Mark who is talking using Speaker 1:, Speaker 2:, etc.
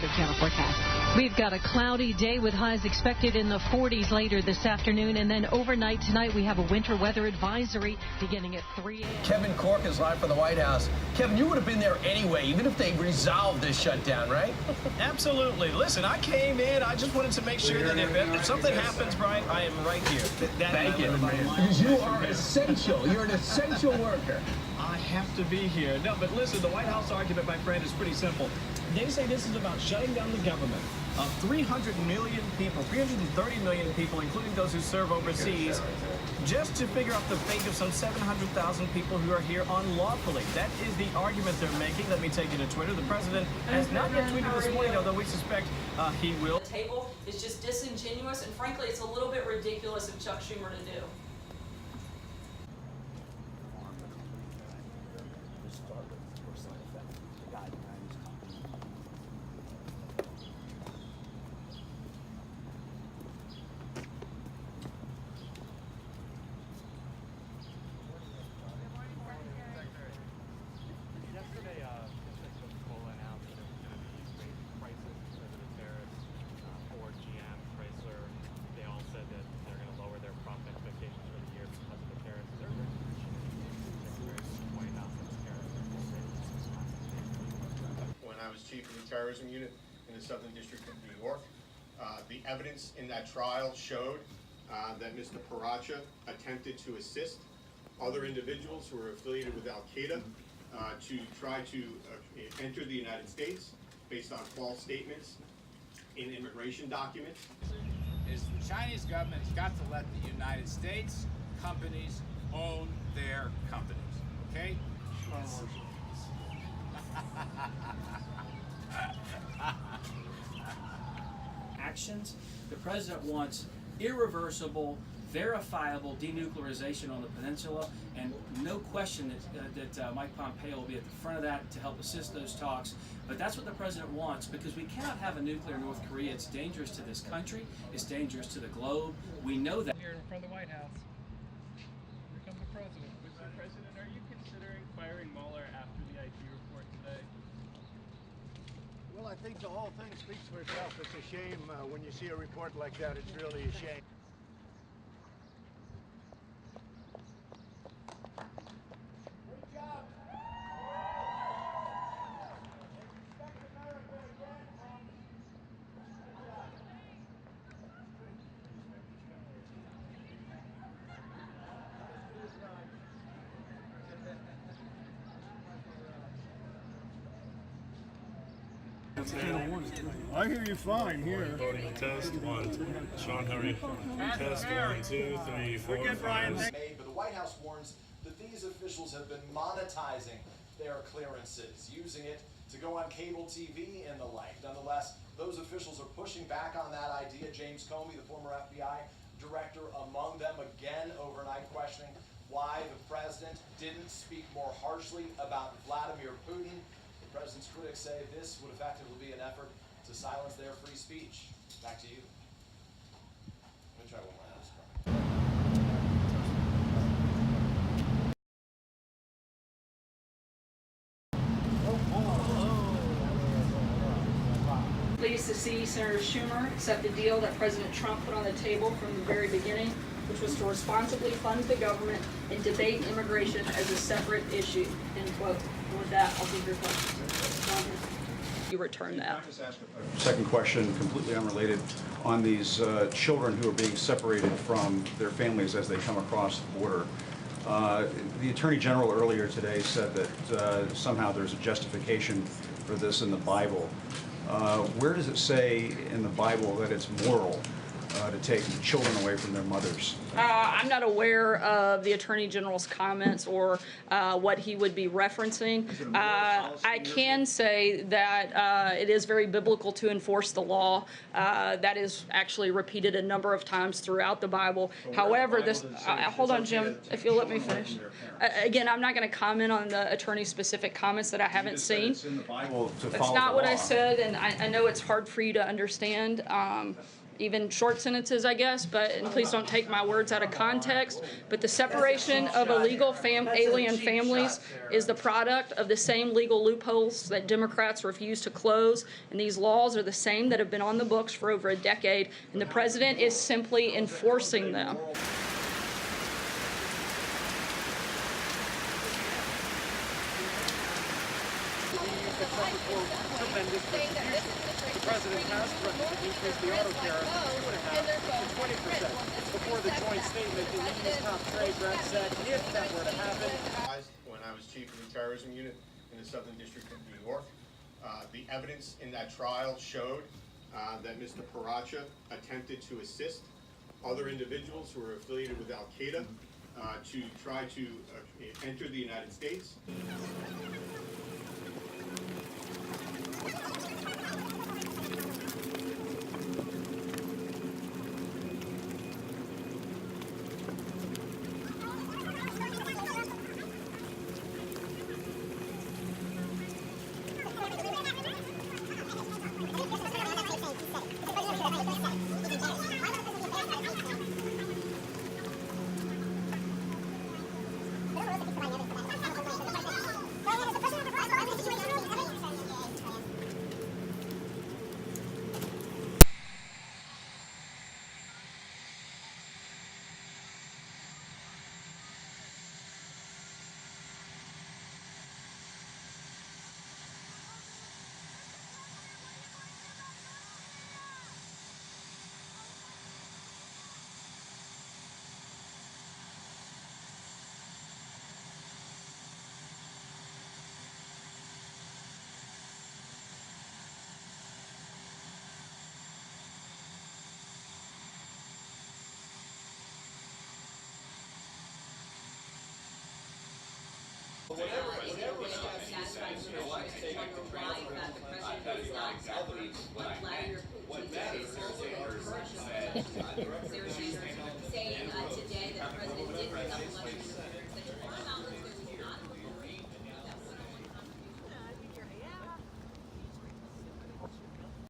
Speaker 1: Weather Channel forecast. We've got a cloudy day with highs expected in the 40s later this afternoon, and then overnight tonight we have a winter weather advisory beginning at 3 a.m.
Speaker 2: Kevin Corke is live from the White House. Kevin, you would have been there anyway, even if they resolved this shutdown, right?
Speaker 3: Absolutely. Listen, I came in. I just wanted to make sure that if something happens, Brian, I am right here.
Speaker 2: Thank you. Because you are essential. You're an essential worker.
Speaker 3: I have to be here. No, but listen, the White House argument, my friend, is pretty simple. They say this is about shutting down the government. 300 million people, 330 million people, including those who serve overseas, just to figure out the fate of some 700,000 people who are here unlawfully. That is the argument they're making. Let me take you to Twitter. The president has not yet tweeted this morning, although we suspect he will.
Speaker 4: The table is just disingenuous, and frankly, it's a little bit ridiculous of Chuck Schumer to do.
Speaker 5: Chief of the Terrorism Unit in the Southern District of New York. The evidence in that trial showed that Mr. Paracha attempted to assist other individuals who were affiliated with Al-Qaeda to try to enter the United States based on false statements in immigration documents.
Speaker 6: Is the Chinese government has got to let the United States companies own their companies, okay?
Speaker 7: Actions. The president wants irreversible, verifiable denuclearization on the peninsula, and no question that Mike Pompeo will be at the front of that to help assist those talks. But that's what the president wants, because we cannot have a nuclear North Korea. It's dangerous to this country. It's dangerous to the globe. We know that.
Speaker 8: Here in front of the White House. Here comes the president. Mr. President, are you considering firing Mueller after the IT report today?
Speaker 9: Well, I think the whole thing speaks for itself. It's a shame when you see a report like that. It's really a shame. Good job. Respect America again.
Speaker 10: I hear you fine here.
Speaker 11: Test 1, 2. Sean, hurry. Test 1, 2, 3, 4, 5.
Speaker 12: But the White House warns that these officials have been monetizing their clearances, using it to go on cable TV and the like. Nonetheless, those officials are pushing back on that idea. James Comey, the former FBI director, among them, again overnight questioning why the president didn't speak more harshly about Vladimir Putin. The president's critics say this would effectively be an effort to silence their free speech. Back to you. Let me try one more.
Speaker 4: Pleased to see Senator Schumer accept the deal that President Trump put on the table from the very beginning, which was to responsibly fund the government and debate immigration as a separate issue, end quote. And with that, I'll take your questions. You return that.
Speaker 13: Can I just ask a second question, completely unrelated, on these children who are being separated from their families as they come across the border. The Attorney General earlier today said that somehow there's a justification for this in the Bible. Where does it say in the Bible that it's moral to take children away from their mothers?
Speaker 4: I'm not aware of the Attorney General's comments or what he would be referencing. I can say that it is very biblical to enforce the law. That is actually repeated a number of times throughout the Bible. However, this hold on, Jim, if you'll let me finish. Again, I'm not going to comment on the attorney's specific comments that I haven't seen.
Speaker 13: It's in the Bible to follow
Speaker 4: That's not
Speaker 13: the
Speaker 4: what
Speaker 13: law.
Speaker 4: I said, and I know it's hard for you to understand. even short sentences, I guess, and please don't take my words out of context, but the separation of illegal alien families is the product of the same legal loopholes that Democrats refuse to close, and these laws are the same that have been on the books for over a decade, and the president is simply enforcing them.
Speaker 14: The president has threatened to increase the auto tariff from 2.5% to 20%. Before the joint statement, the EU's top trade rep said if that were to happen.
Speaker 5: When I was chief of the terrorism unit in the Southern District of New York, the evidence in that trial showed that Mr. Paracha attempted to assist other individuals who were affiliated with Al-Qaeda to try to enter the United States.
Speaker 15: What